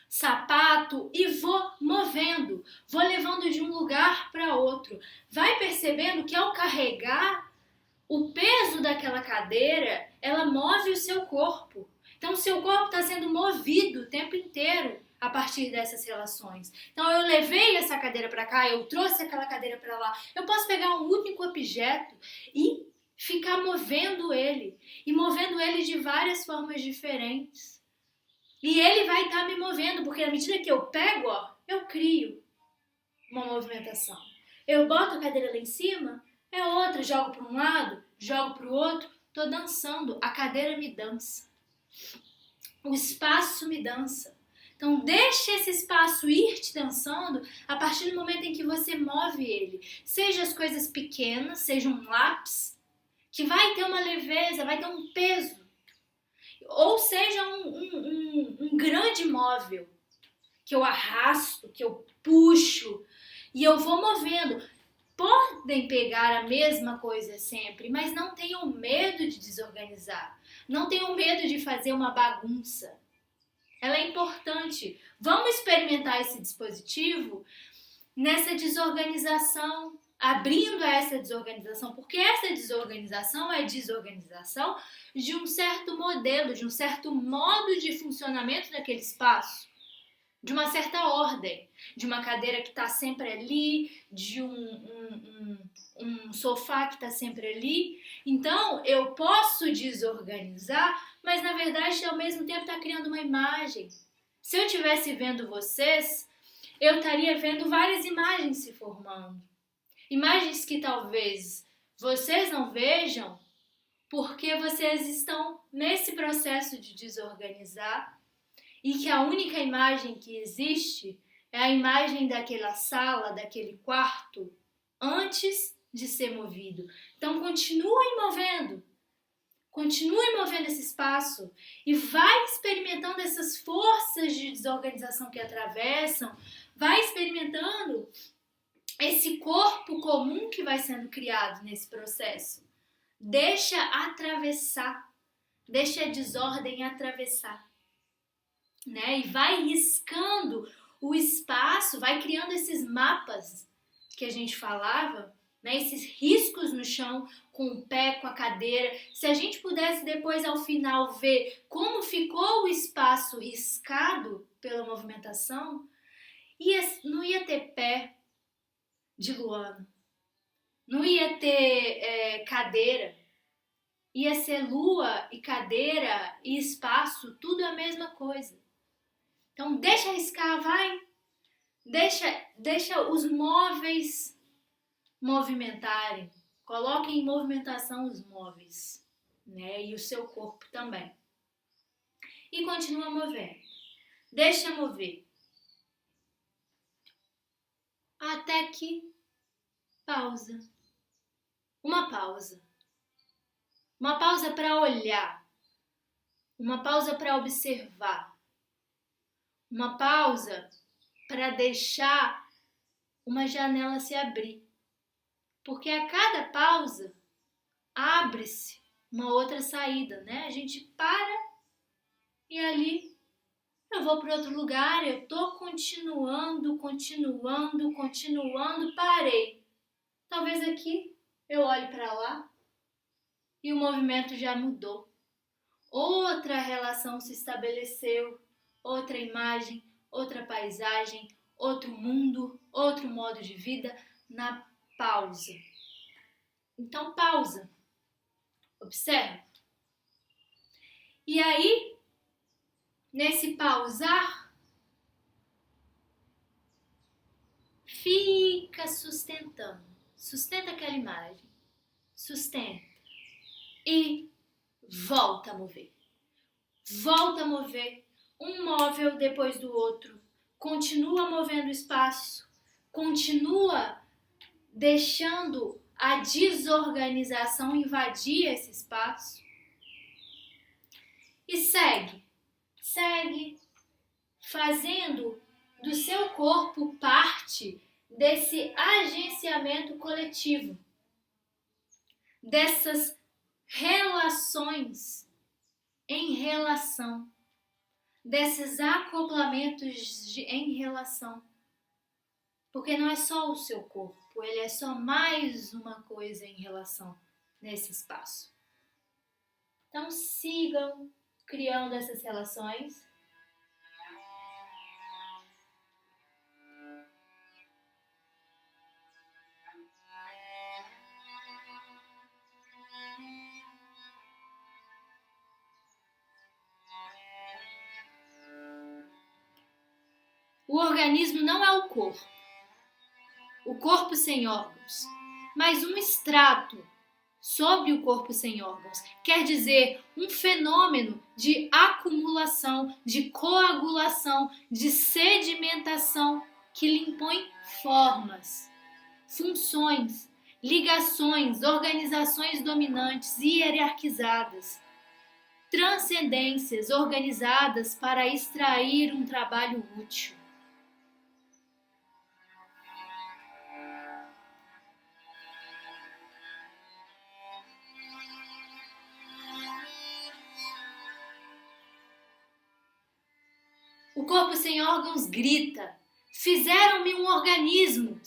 Speaker 1: sapato e vou movendo, vou levando de um lugar para outro. Vai percebendo que ao carregar o peso daquela cadeira, ela move o seu corpo. Então, o seu corpo está sendo movido o tempo inteiro a partir dessas relações. Então, eu levei essa cadeira para cá, eu trouxe aquela cadeira para lá. Eu posso pegar um único objeto e ficar movendo ele. E movendo ele de várias formas diferentes. E ele vai estar me movendo, porque à medida que eu pego, eu crio uma movimentação. Eu boto a cadeira lá em cima, é outra, jogo para um lado, jogo para o outro, tô dançando, a cadeira me dança. O espaço me dança. Então, deixe esse espaço ir te dançando a partir do momento em que você move ele. Seja as coisas pequenas, seja um lápis, que vai ter uma leveza, vai ter um peso. Ou seja um grande móvel, que eu arrasto, que eu puxo, e eu vou movendo. Podem pegar a mesma coisa sempre, mas não tenham medo de desorganizar. Não tenham medo de fazer uma bagunça. Ela é importante. Vamos experimentar esse dispositivo nessa desorganização, abrindo essa desorganização, porque essa desorganização é desorganização de um certo modelo, de um certo modo de funcionamento daquele espaço, de uma certa ordem, de uma cadeira que está sempre ali, de um sofá que está sempre ali. Então, eu posso desorganizar, mas na verdade, ao mesmo tempo, está criando uma imagem. Se eu estivesse vendo vocês, eu estaria vendo várias imagens se formando. Imagens que talvez vocês não vejam, porque vocês estão nesse processo de desorganizar, e que a única imagem que existe é a imagem daquela sala, daquele quarto, antes de ser movido. Então, continuem movendo esse espaço e vai experimentando essas forças de desorganização que atravessam, vai experimentando esse corpo comum que vai sendo criado nesse processo. Deixa atravessar, deixa a desordem atravessar. Né? E vai riscando o espaço, vai criando esses mapas que a gente falava, né? Esses riscos no chão com o pé, com a cadeira. Se a gente pudesse depois ao final ver como ficou o espaço riscado pela movimentação, não ia ter pé de Luana, não ia ter cadeira, ia ser lua e cadeira e espaço, tudo a mesma coisa. Então, deixa riscar, vai. Deixa os móveis movimentarem. Coloque em movimentação os móveis, né? E o seu corpo também. e continua movendo. Deixa mover. Até que pausa. Uma pausa. Uma pausa para olhar. Uma pausa para observar. Uma pausa para deixar uma janela se abrir. Porque a cada pausa abre-se uma outra saída, né? A gente para e ali eu vou para outro lugar, eu tô continuando, parei. Talvez aqui eu olhe para lá e o movimento já mudou. Outra relação se estabeleceu, outra imagem, outra paisagem, outro mundo, outro modo de vida na pausa. Então pausa, observa. E aí, nesse pausar, fica sustentando. Sustenta aquela imagem. Sustenta. E volta a mover. Volta a mover. Um móvel depois do outro. Continua movendo o espaço. Continua deixando a desorganização invadir esse espaço. E segue fazendo do seu corpo parte desse agenciamento coletivo, dessas relações em relação, desses acoplamentos em relação. Porque não é só o seu corpo, ele é só mais uma coisa em relação nesse espaço. Então sigam criando essas relações. O organismo não é o corpo sem órgãos, mas um extrato sobre o corpo sem órgãos. Quer dizer, um fenômeno de acumulação, de coagulação, de sedimentação que lhe impõe formas, funções, ligações, organizações dominantes e hierarquizadas, transcendências organizadas para extrair um trabalho útil. O corpo sem órgãos grita: fizeram-me um organismo,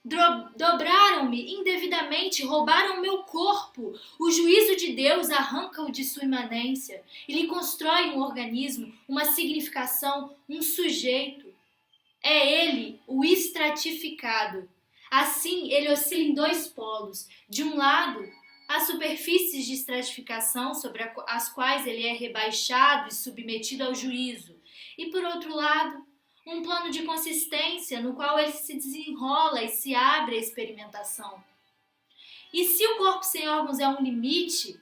Speaker 1: dobraram-me indevidamente, roubaram meu corpo. O juízo de Deus arranca-o de sua imanência e lhe constrói um organismo, uma significação, um sujeito. É ele, o estratificado. Assim, ele oscila em dois polos. De um lado, as superfícies de estratificação sobre as quais ele é rebaixado e submetido ao juízo. E por outro lado, um plano de consistência no qual ele se desenrola e se abre à experimentação. E se o corpo sem órgãos é um limite,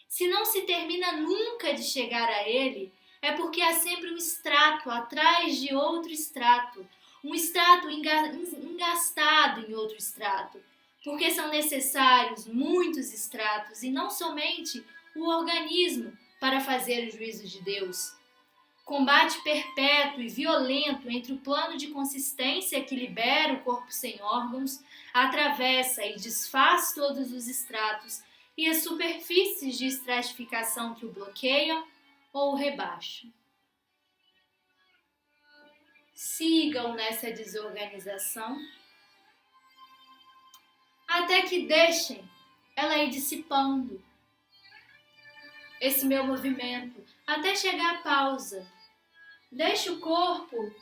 Speaker 1: se não se termina nunca de chegar a ele, é porque há sempre um extrato atrás de outro extrato, um extrato engastado em outro extrato, porque são necessários muitos extratos e não somente o organismo para fazer o juízo de Deus. Combate perpétuo e violento entre o plano de consistência que libera o corpo sem órgãos, atravessa e desfaz todos os estratos e as superfícies de estratificação que o bloqueiam ou o rebaixam. Sigam nessa desorganização até que deixem ela ir dissipando esse meu movimento, até chegar à pausa. Deixe o corpo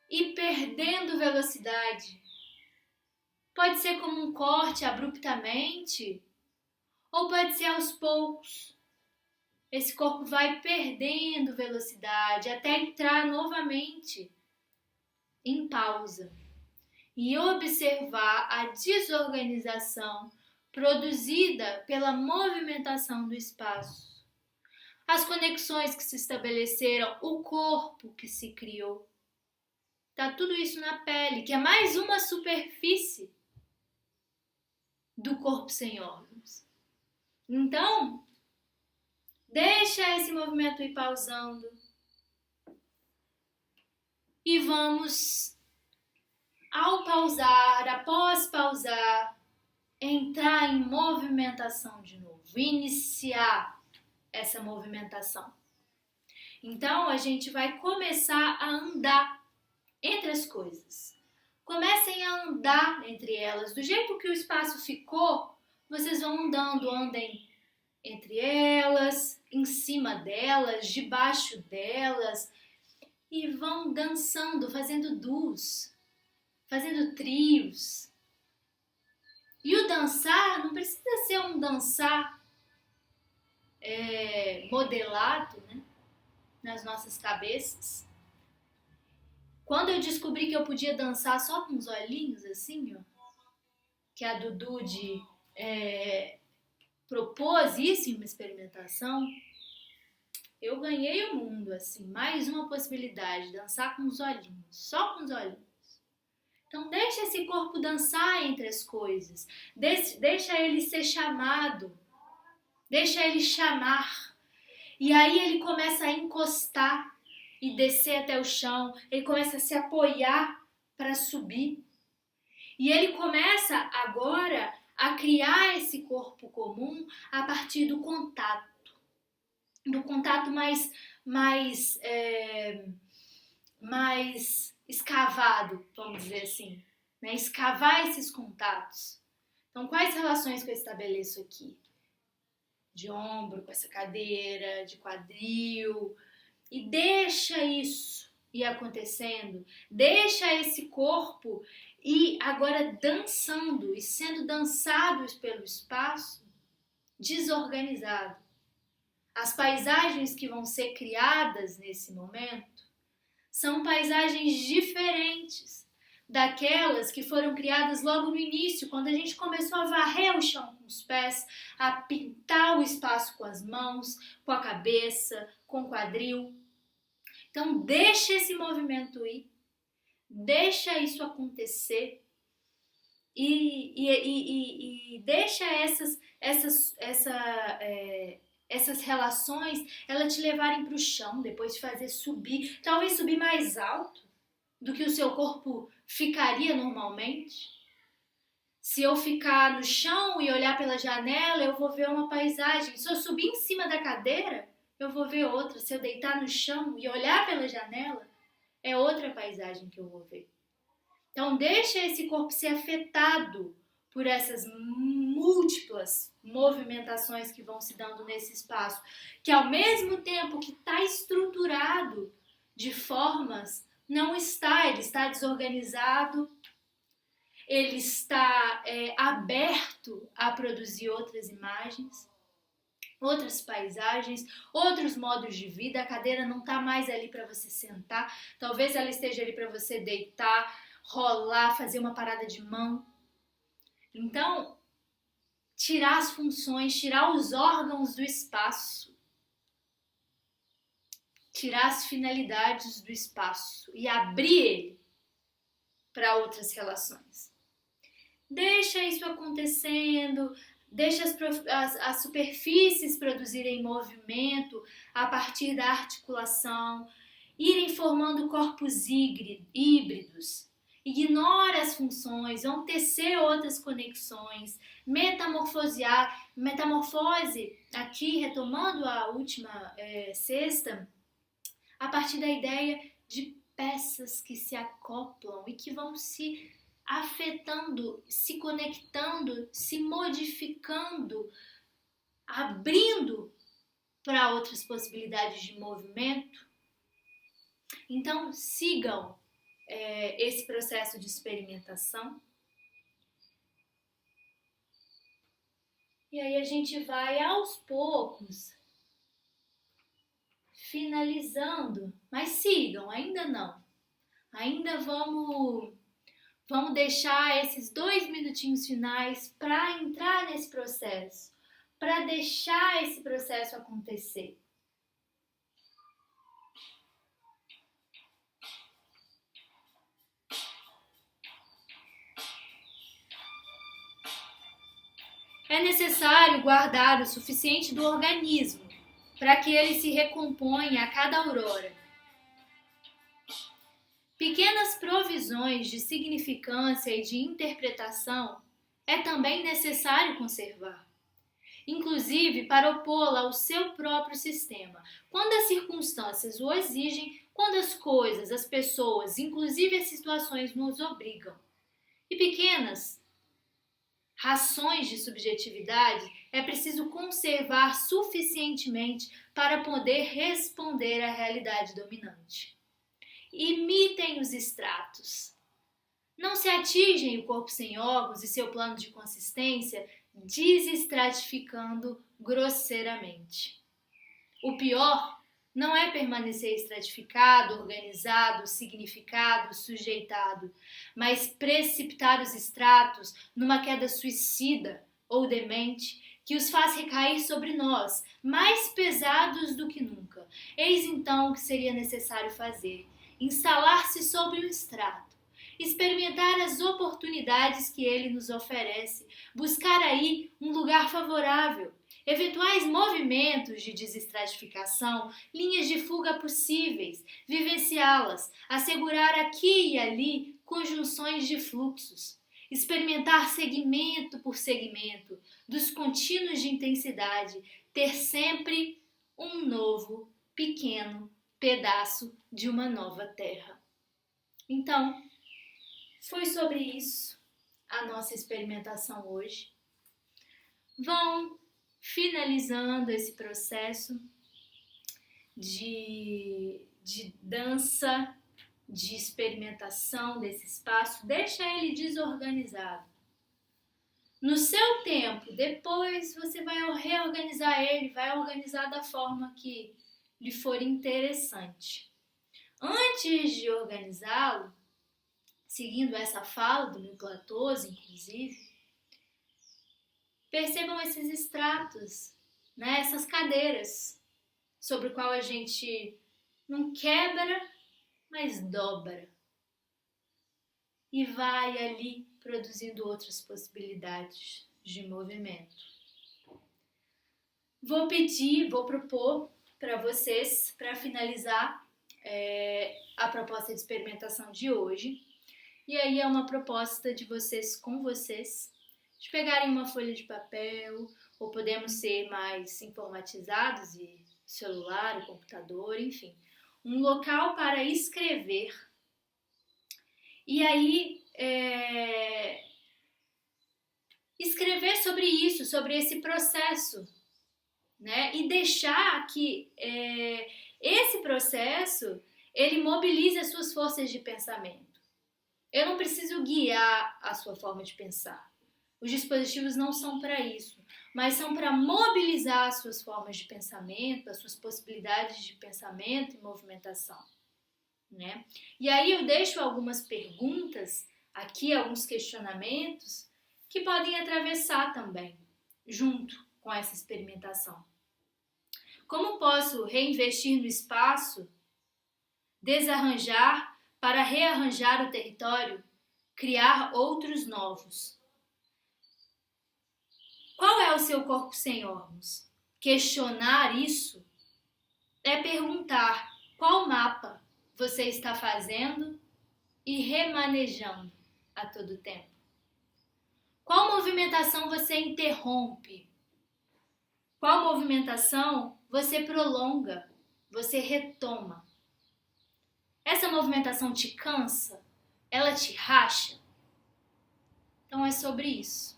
Speaker 1: ir perdendo velocidade. Pode ser como um corte abruptamente, ou pode ser aos poucos. Esse corpo vai perdendo velocidade até entrar novamente em pausa e observar a desorganização produzida pela movimentação do espaço. as conexões que se estabeleceram, o corpo que se criou. Tá tudo isso na pele, que é mais uma superfície do corpo sem órgãos. Então, deixa esse movimento ir pausando e vamos, ao pausar, após pausar, entrar em movimentação de novo, iniciar essa movimentação. Então, a gente vai começar a andar entre as coisas. Comecem a andar entre elas. Do jeito que o espaço ficou, vocês vão andando, andem entre elas, em cima delas, debaixo delas, e vão dançando, fazendo duos, fazendo trios. E o dançar não precisa ser um dançar modelado, né, nas nossas cabeças. Quando eu descobri que eu podia dançar só com os olhinhos, assim, ó, que a Dudu propôs isso em uma experimentação, eu ganhei o mundo, assim, mais uma possibilidade, dançar com os olhinhos, só com os olhinhos. Então deixa esse corpo dançar entre as coisas, deixa ele ser chamado, deixa ele chamar, e aí ele começa a encostar e descer até o chão, ele começa a se apoiar para subir, e ele começa agora a criar esse corpo comum a partir do contato mais escavado, vamos dizer assim, né? Escavar esses contatos. Então, quais relações que eu estabeleço aqui? De ombro com essa cadeira, de quadril, e deixa isso ir acontecendo, deixa esse corpo ir agora dançando e sendo dançado pelo espaço desorganizado. As paisagens que vão ser criadas nesse momento são paisagens diferentes daquelas que foram criadas logo no início, quando a gente começou a varrer o chão com os pés, a pintar o espaço com as mãos, com a cabeça, com o quadril. Então deixa esse movimento ir, deixa isso acontecer e deixa essas relações ela te levarem para o chão, depois te fazer subir, talvez subir mais alto do que o seu corpo ficaria normalmente. Se eu ficar no chão e olhar pela janela, eu vou ver uma paisagem. Se eu subir em cima da cadeira, eu vou ver outra. Se eu deitar no chão e olhar pela janela, é outra paisagem que eu vou ver. Então deixa esse corpo ser afetado por essas múltiplas movimentações que vão se dando nesse espaço, que ao mesmo tempo que está estruturado de formas, não está, ele está desorganizado, ele está aberto a produzir outras imagens, outras paisagens, outros modos de vida. A cadeira não está mais ali para você sentar, talvez ela esteja ali para você deitar, rolar, fazer uma parada de mão. Então, tirar as funções, tirar os órgãos do espaço, tirar as finalidades do espaço e abrir ele para outras relações. Deixa isso acontecendo, deixa as superfícies produzirem movimento a partir da articulação, irem formando corpos híbridos. Ignora as funções, vão tecer outras conexões, metamorfose, aqui retomando a última sexta, a partir da ideia de peças que se acoplam e que vão se afetando, se conectando, se modificando, abrindo para outras possibilidades de movimento. Então, sigam esse processo de experimentação. E aí a gente vai aos poucos finalizando, mas sigam, ainda não. Ainda vamos deixar esses 2 minutinhos finais para entrar nesse processo, para deixar esse processo acontecer. É necessário guardar o suficiente do organismo para que ele se recomponha a cada aurora. Pequenas provisões de significância e de interpretação é também necessário conservar, inclusive para opô-la ao seu próprio sistema, quando as circunstâncias o exigem, quando as coisas, as pessoas, inclusive as situações nos obrigam. E pequenas rações de subjetividade é preciso conservar suficientemente para poder responder à realidade dominante. Imitem os estratos. Não se atingem o corpo sem órgãos e seu plano de consistência desestratificando grosseiramente. O pior não é permanecer estratificado, organizado, significado, sujeitado, mas precipitar os estratos numa queda suicida ou demente que os faz recair sobre nós, mais pesados do que nunca. Eis então o que seria necessário fazer: instalar-se sobre o estrato, experimentar as oportunidades que ele nos oferece, buscar aí um lugar favorável, eventuais movimentos de desestratificação, linhas de fuga possíveis, vivenciá-las, assegurar aqui e ali conjunções de fluxos, experimentar segmento por segmento dos contínuos de intensidade, ter sempre um novo, pequeno pedaço de uma nova terra. Então, foi sobre isso a nossa experimentação hoje. Vão finalizando esse processo de dança, de experimentação desse espaço, deixa ele desorganizado. No seu tempo, depois você vai reorganizar ele, vai organizar da forma que lhe for interessante. Antes de organizá-lo, seguindo essa fala do Nicolas Tose, inclusive, percebam esses estratos, né? Essas cadeiras sobre o qual a gente não quebra, mas dobra. E vai ali produzindo outras possibilidades de movimento. Vou propor para vocês, para finalizar a proposta de experimentação de hoje. E aí é uma proposta de vocês com vocês, de pegarem uma folha de papel, ou podemos ser mais informatizados e celular, computador, enfim, um local para escrever. E aí escrever sobre isso, sobre esse processo, né? E deixar que esse processo ele mobilize as suas forças de pensamento. Eu não preciso guiar a sua forma de pensar. Os dispositivos não são para isso, mas são para mobilizar as suas formas de pensamento, as suas possibilidades de pensamento e movimentação, né? E aí eu deixo algumas perguntas aqui, alguns questionamentos que podem atravessar também, junto com essa experimentação. Como posso reinvestir no espaço, desarranjar para rearranjar o território, criar outros novos? Qual é o seu corpo sem órgãos? Questionar isso é perguntar qual mapa você está fazendo e remanejando a todo tempo. Qual movimentação você interrompe? Qual movimentação você prolonga, você retoma? Essa movimentação te cansa? Ela te racha? Então é sobre isso.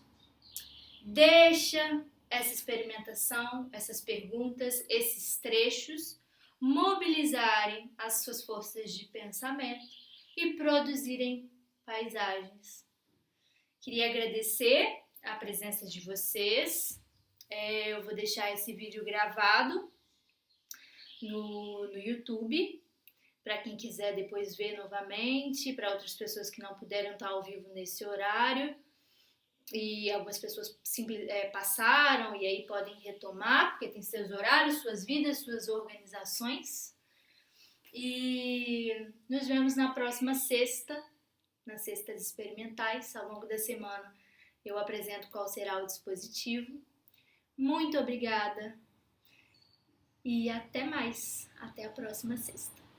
Speaker 1: Deixa essa experimentação, essas perguntas, esses trechos mobilizarem as suas forças de pensamento e produzirem paisagens. Queria agradecer a presença de vocês. Eu vou deixar esse vídeo gravado no YouTube, para quem quiser depois ver novamente, para outras pessoas que não puderam estar ao vivo nesse horário. E algumas pessoas passaram e aí podem retomar, porque tem seus horários, suas vidas, suas organizações. E nos vemos na próxima sexta, nas sextas experimentais. Ao longo da semana eu apresento qual será o dispositivo. Muito obrigada e até mais. Até a próxima sexta.